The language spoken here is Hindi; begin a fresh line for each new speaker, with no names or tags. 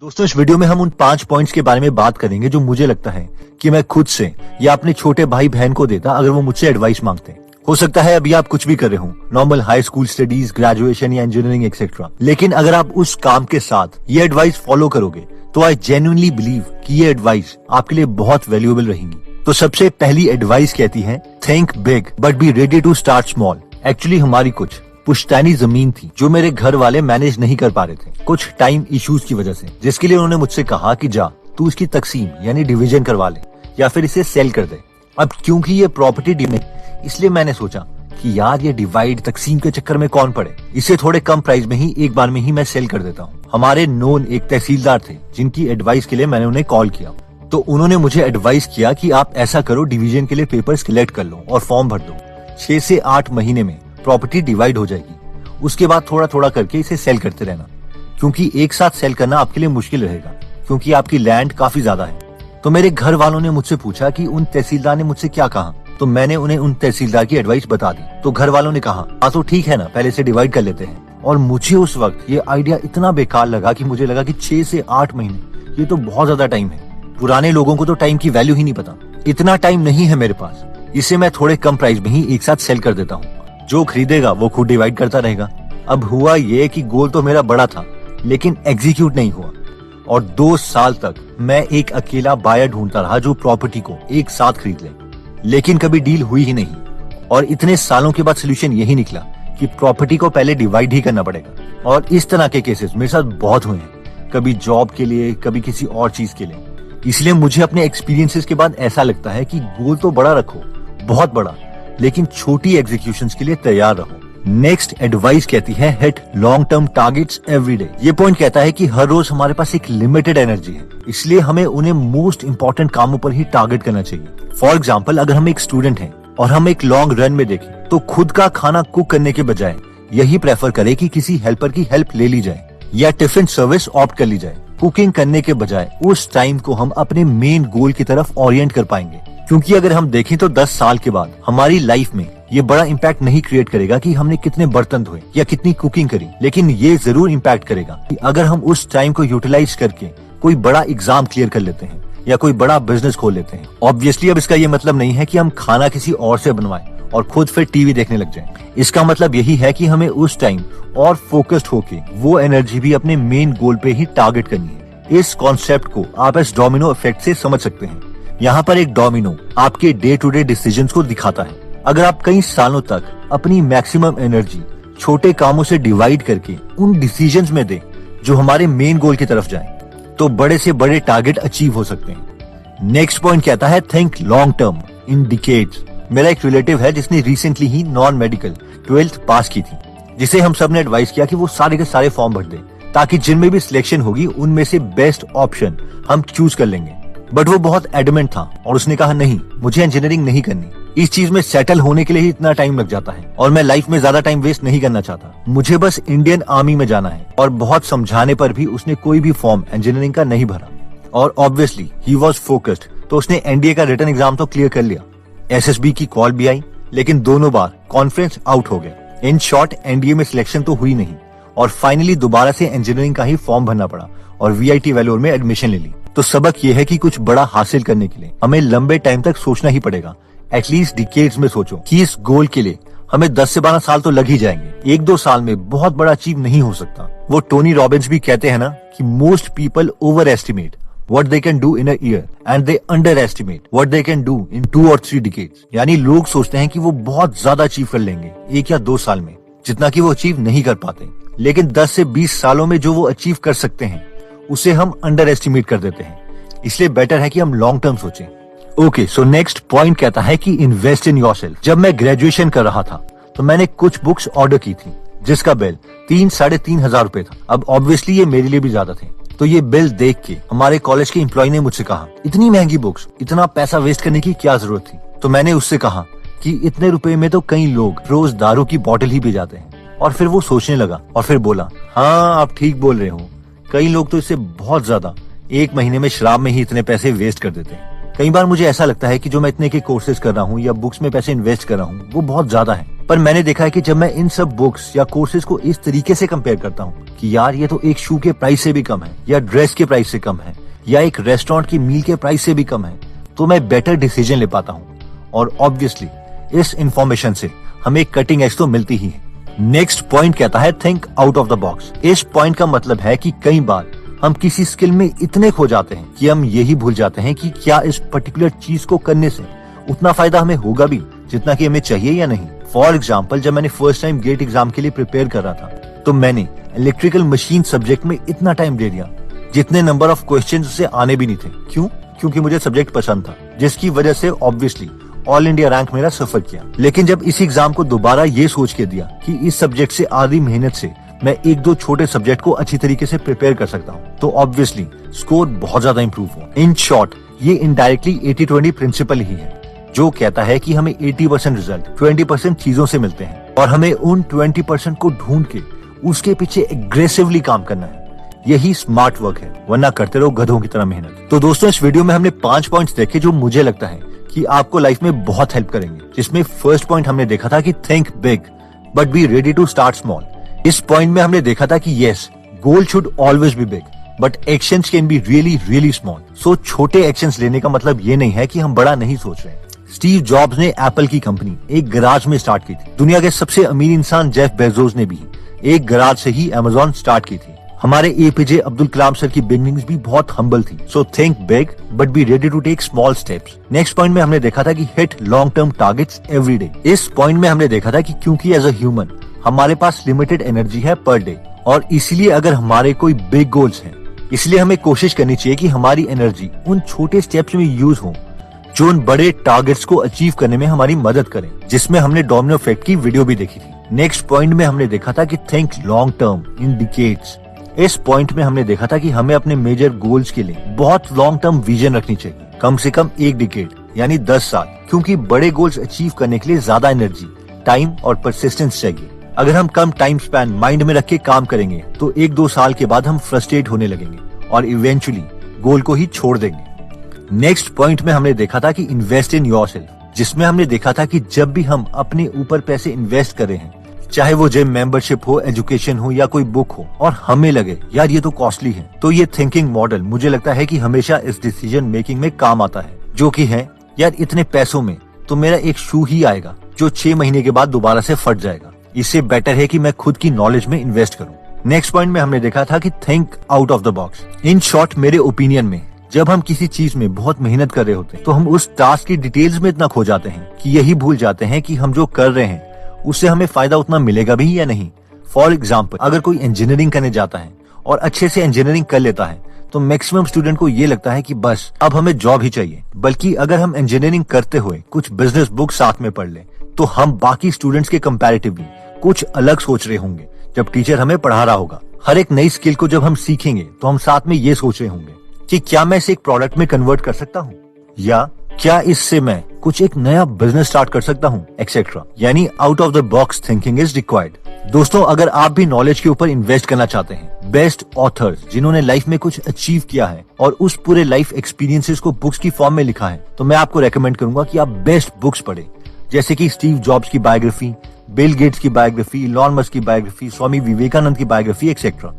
दोस्तों, इस वीडियो में हम उन 5 पॉइंट्स के बारे में बात करेंगे जो मुझे लगता है कि मैं खुद से या अपने छोटे भाई बहन को देता अगर वो मुझसे एडवाइस मांगते हैं। हो सकता है अभी आप कुछ भी कर रहे हो, normal high school studies, graduation या इंजीनियरिंग एक्सेट्रा, लेकिन अगर आप उस काम के साथ ये एडवाइस फॉलो करोगे तो आई जेन्युइनली बिलीव कि ये एडवाइस आपके लिए बहुत वैल्यूएबल रहेंगी। तो सबसे पहली एडवाइस कहती है, think big but be ready to start small. Actually हमारी कुछ पुश्तैनी जमीन थी जो मेरे घर वाले मैनेज नहीं कर पा रहे थे कुछ टाइम इश्यूज की वजह से, जिसके लिए उन्होंने मुझसे कहा कि जा तू इसकी तकसीम यानी डिवीजन करवा ले या फिर इसे सेल कर दे। अब क्योंकि ये प्रॉपर्टी डील, इसलिए मैंने सोचा कि यार ये डिवाइड तकसीम के चक्कर में कौन पड़े, इसे थोड़े कम प्राइस में ही एक बार में ही मैं सेल कर देता हूँ। हमारे नोन एक तहसीलदार थे जिनकी एडवाइस के लिए मैंने उन्हें कॉल किया, तो उन्होंने मुझे एडवाइस किया कि आप ऐसा करो, डिवीजन के लिए पेपर्स कलेक्ट कर लो और फॉर्म भर दो। 6 से 8 महीने में प्रॉपर्टी डिवाइड हो जाएगी। उसके बाद थोड़ा थोड़ा करके इसे सेल करते रहना, क्योंकि एक साथ सेल करना आपके लिए मुश्किल रहेगा क्योंकि आपकी लैंड काफी ज्यादा है। तो मेरे घर वालों ने मुझसे पूछा कि उन तहसीलदार ने मुझसे क्या कहा, तो मैंने उन्हें उन तहसीलदार की एडवाइस बता दी। तो घर वालों ने कहा हाँ तो ठीक है ना, पहले से डिवाइड कर लेते हैं। और मुझे उस वक्त ये आइडिया इतना बेकार लगा कि मुझे लगा कि 6 से 8 महीने ये तो बहुत ज्यादा टाइम है। पुराने लोगों को तो टाइम की वैल्यू ही नहीं पता। इतना टाइम नहीं है मेरे पास, इसे मैं थोड़े कम प्राइस में ही एक साथ सेल कर देता हूँ। जो खरीदेगा वो खुद डिवाइड करता रहेगा। अब हुआ ये कि गोल तो मेरा बड़ा था लेकिन एग्जीक्यूट नहीं हुआ और 2 साल तक मैं एक अकेला बायर ढूंढता रहा जो प्रॉपर्टी को एक साथ खरीद ले, लेकिन कभी डील हुई ही नहीं। और इतने सालों के बाद सोल्यूशन यही निकला कि प्रॉपर्टी को पहले डिवाइड ही करना पड़ेगा। और इस तरह के केसेस मेरे साथ बहुत हुए हैं, कभी जॉब के लिए, कभी किसी और चीज के लिए। इसलिए मुझे अपने एक्सपीरियंसेस के बाद ऐसा लगता है कि गोल तो बड़ा रखो, बहुत बड़ा, लेकिन छोटी एग्जीक्यूशंस के लिए तैयार रहो। नेक्स्ट एडवाइस कहती है, hit long term targets every day. ये पॉइंट कहता है कि हर रोज हमारे पास एक लिमिटेड एनर्जी है, इसलिए हमें उन्हें मोस्ट इंपॉर्टेंट कामों पर ही टारगेट करना चाहिए। फॉर एग्जाम्पल, अगर हम एक स्टूडेंट हैं और हम एक लॉन्ग रन में देखें तो खुद का खाना कुक करने के बजाय यही प्रेफर करें कि किसी हेल्पर की हेल्प ले ली जाए या टिफिन सर्विस ऑप्ट कर ली जाए। कुकिंग करने के बजाय उस टाइम को हम अपने मेन गोल की तरफ ओरिएंट कर पाएंगे, क्योंकि अगर हम देखें तो 10 साल के बाद हमारी लाइफ में ये बड़ा इम्पैक्ट नहीं क्रिएट करेगा कि हमने कितने बर्तन धोए या कितनी कुकिंग करी, लेकिन ये जरूर इम्पैक्ट करेगा कि अगर हम उस टाइम को यूटिलाइज करके कोई बड़ा एग्जाम क्लियर कर लेते हैं या कोई बड़ा बिजनेस खोल लेते हैं। ऑब्वियसली अब इसका ये मतलब नहीं है कि हम खाना किसी और से बनवाएं और खुद फिर टीवी देखने लग जाएं। इसका मतलब यही है कि हमें उस टाइम और फोकस्ड होके वो एनर्जी भी अपने मेन गोल पे ही टारगेट करनी है। इस कॉन्सेप्ट को आप इस डोमिनो इफेक्ट से समझ सकते हैं। यहाँ पर एक डोमिनो आपके डे टू डे डिसीजंस को दिखाता है। अगर आप कई सालों तक अपनी मैक्सिमम एनर्जी छोटे कामों से डिवाइड करके उन डिसीजंस में दें जो हमारे मेन गोल की तरफ जाएं, तो बड़े से बड़े टारगेट अचीव हो सकते हैं। नेक्स्ट पॉइंट कहता है, think long term in decades. मेरा एक रिलेटिव है जिसने रिसेंटली ही नॉन मेडिकल 12th पास की थी, जिसे हम सब ने एडवाइस किया कि वो सारे के सारे फॉर्म भर दे ताकि जिनमें भी सिलेक्शन होगी उनमें से बेस्ट ऑप्शन हम चूज कर लेंगे। बट वो बहुत एडमेंट था और उसने कहा नहीं, मुझे इंजीनियरिंग नहीं करनी, इस चीज में सेटल होने के लिए ही इतना टाइम लग जाता है और मैं लाइफ में ज्यादा टाइम वेस्ट नहीं करना चाहता, मुझे बस इंडियन आर्मी में जाना है। और बहुत समझाने पर भी उसने कोई भी फॉर्म इंजीनियरिंग का नहीं भरा और ऑब्वियसली ही वाज फोकस्ड, तो उसने एनडीए का रिटन एग्जाम तो क्लियर कर लिया। एसएसबी की कॉल भी आई लेकिन दोनों बार कॉन्फ्रेंस आउट हो गए। इन शॉर्ट एनडीए में सिलेक्शन तो हुई नहीं और फाइनली दोबारा से इंजीनियरिंग का ही फॉर्म भरना पड़ा और वीआईटी वैल्योर में एडमिशन ले ली। तो सबक ये है कि कुछ बड़ा हासिल करने के लिए हमें लंबे टाइम तक सोचना ही पड़ेगा। एटलीस्ट डिकेड्स में सोचो कि इस गोल के लिए हमें 10 से 12 साल तो लग ही जाएंगे। 1-2 साल में बहुत बड़ा अचीव नहीं हो सकता। वो टोनी रॉबिन्स भी कहते हैं ना कि most people over estimate what they can do in a year and they underestimate what they can do in 2 or 3 decades। यानी लोग सोचते हैं कि वो बहुत ज्यादा अचीव कर लेंगे 1 या 2 साल में, जितना कि वो अचीव नहीं कर पाते, लेकिन 10 से 20 सालों में जो वो अचीव कर सकते हैं उसे हम अंडर एस्टिमेट कर देते हैं। इसलिए बेटर है कि हम लॉन्ग टर्म सोचें। ओके, सो नेक्स्ट पॉइंट कहता है कि इन्वेस्ट इन योरसेल्फ। जब मैं ग्रेजुएशन कर रहा था तो मैंने कुछ बुक्स ऑर्डर की थी जिसका बिल 3-3.5 हजार रुपए था। अब ऑब्वियसली ये मेरे लिए भी ज्यादा थे, तो ये बिल देख के हमारे कॉलेज के एम्प्लॉय ने मुझसे कहा, इतनी महंगी बुक्स, इतना पैसा वेस्ट करने की क्या जरूरत थी। तो मैंने उससे कहा कि इतने रुपए में तो कई लोग रोज दारू की बोतल ही पी जाते हैं। और फिर वो सोचने लगा और फिर बोला, हाँ आप ठीक बोल रहे हो, कई लोग तो इससे बहुत ज्यादा 1 महीने में शराब में ही इतने पैसे वेस्ट कर देते हैं। कई बार मुझे ऐसा लगता है कि जो मैं इतने के कोर्सेज कर रहा हूँ या बुक्स में पैसे इन्वेस्ट कर रहा हूँ वो बहुत ज्यादा है, पर मैंने देखा है कि जब मैं इन सब बुक्स या कोर्सेज को इस तरीके से कंपेयर करता हूँ कि यार ये तो एक शू के प्राइस से भी कम है, या ड्रेस के प्राइस से कम है, या एक रेस्टोरेंट की मील के प्राइस से भी कम है, तो मैं बेटर डिसीजन ले पाता हूँ। और ऑब्वियसली इस इंफॉर्मेशन से हमें कटिंग एज तो मिलती ही है। नेक्स्ट पॉइंट कहता है think out of the box. इस पॉइंट का मतलब है कि कई बार हम किसी स्किल में इतने खो जाते हैं कि हम यही भूल जाते हैं कि क्या इस पर्टिकुलर चीज को करने से उतना फायदा हमें होगा भी जितना कि हमें चाहिए या नहीं। फॉर एग्जाम्पल, जब मैंने फर्स्ट टाइम गेट एग्जाम के लिए प्रिपेयर कर रहा था तो मैंने इलेक्ट्रिकल मशीन सब्जेक्ट में इतना टाइम दे दिया जितने नंबर ऑफ क्वेश्चंस उससे आने भी नहीं थे। क्यों? क्योंकि मुझे सब्जेक्ट पसंद था, जिसकी वजह से ऑब्वियसली ऑल इंडिया रैंक मेरा सफर किया। लेकिन जब इस एग्जाम को दोबारा ये सोच के दिया कि इस सब्जेक्ट से आधी मेहनत से मैं एक दो छोटे सब्जेक्ट को अच्छी तरीके से प्रिपेयर कर सकता हूँ, तो ऑब्वियसली स्कोर बहुत ज्यादा इंप्रूव हुआ। इन शॉर्ट, ये इनडायरेक्टली 80-20 प्रिंसिपल ही है, जो कहता है कि हमें 80% रिजल्ट 20% चीजों से मिलते हैं और हमें उन 20% को ढूंढ के उसके पीछे एग्रेसिवली काम करना है। यही स्मार्ट वर्क है, वरना करते रहो गधों की तरह मेहनत। तो दोस्तों, इस वीडियो में हमने 5 पॉइंट्स देखे जो मुझे लगता है कि आपको लाइफ में बहुत हेल्प करेंगे। जिसमें फर्स्ट पॉइंट हमने देखा था कि think big but be ready to start small. इस पॉइंट में हमने देखा था कि yes, goal should always be big but actions can be really really small. So छोटे एक्शंस लेने का मतलब ये नहीं है कि हम बड़ा नहीं सोच रहे। स्टीव जॉब्स ने एप्पल की कंपनी एक गराज में स्टार्ट की थी। दुनिया के सबसे अमीर इंसान जेफ बेजोस ने भी एक गराज से ही अमेज़न स्टार्ट की थी। हमारे एपीजे अब्दुल कलाम सर की बिगिनिंग्स भी बहुत हम्बल थी। So think big but be ready to take small steps. Next point में हमने देखा था कि hit long term targets every day. इस पॉइंट में हमने देखा था कि क्योंकि एज अ ह्यूमन हमारे पास लिमिटेड एनर्जी है पर डे, और इसीलिए अगर हमारे कोई बिग गोल्स हैं, इसलिए हमें कोशिश करनी चाहिए कि हमारी एनर्जी उन छोटे स्टेप्स में यूज हो जो उन बड़े टारगेट्स को अचीव करने में हमारी मदद करें, जिसमें हमने डोमिनो इफेक्ट की वीडियो भी देखी थी। नेक्स्ट पॉइंट में हमने देखा था कि think long term in decades. इस पॉइंट में हमने देखा था कि हमें अपने मेजर गोल्स के लिए बहुत लॉन्ग टर्म विजन रखनी चाहिए, कम से कम 1 डिकेड यानी 10 साल, क्योंकि बड़े गोल्स अचीव करने के लिए ज्यादा एनर्जी, टाइम और परसिस्टेंस चाहिए। अगर हम कम टाइम स्पैन माइंड में रख के काम करेंगे तो 1-2 साल के बाद हम फ्रस्ट्रेट होने लगेंगे और इवेंचुअली गोल को ही छोड़ देंगे। नेक्स्ट पॉइंट में हमने देखा था कि इन्वेस्ट इन योरसेल्फ, जिसमें हमने देखा था कि जब भी हम अपने ऊपर पैसे इन्वेस्ट कर रहे हैं, चाहे वो जिम मेंबरशिप हो, एजुकेशन हो या कोई बुक हो, और हमें लगे यार ये तो कॉस्टली है, तो ये थिंकिंग मॉडल मुझे लगता है कि हमेशा इस डिसीजन मेकिंग में काम आता है, जो कि है यार इतने पैसों में तो मेरा एक शू ही आएगा जो 6 महीने के बाद दोबारा से फट जाएगा। इससे बेटर है कि मैं खुद की नॉलेज में इन्वेस्ट करूँ। नेक्स्ट पॉइंट में हमने देखा था कि think out of the box. In short, मेरे ओपिनियन में जब हम किसी चीज में बहुत मेहनत कर रहे होते हैं तो हम उस टास्क की डिटेल्स में इतना खो जाते हैं कि यही भूल जाते हैं कि हम जो कर रहे हैं उससे हमें फायदा उतना मिलेगा भी या नहीं। फॉर एग्जाम्पल, अगर कोई इंजीनियरिंग करने जाता है और अच्छे से इंजीनियरिंग कर लेता है तो मैक्सिमम स्टूडेंट को ये लगता है कि बस अब हमें जॉब ही चाहिए। बल्कि अगर हम इंजीनियरिंग करते हुए कुछ बिजनेस बुक साथ में पढ़ लें तो हम बाकी स्टूडेंट्स के कंपैरेटिवली कुछ अलग सोच रहे होंगे जब टीचर हमें पढ़ा रहा होगा। हर एक नई स्किल को जब हम सीखेंगे तो हम साथ में ये सोच रहे होंगे कि क्या मैं इसे एक प्रोडक्ट में कन्वर्ट कर सकता हूँ, या क्या इससे मैं कुछ एक नया बिजनेस स्टार्ट कर सकता हूँ, एक्सेट्रा। यानी out of the box thinking is required. दोस्तों, अगर आप भी नॉलेज के ऊपर इन्वेस्ट करना चाहते हैं, बेस्ट ऑथर्स जिन्होंने लाइफ में कुछ अचीव किया है और उस पूरे लाइफ एक्सपीरियंसेस को बुक्स की फॉर्म में लिखा है, तो मैं आपको रेकमेंड करूंगा कि आप बेस्ट बुक्स पढ़ें, जैसे कि स्टीव जॉब्स की बायोग्राफी, बिल गेट्स की बायोग्राफी, इलॉन मस्क की बायोग्राफी, स्वामी विवेकानंद की बायोग्राफी एक्सेट्रा।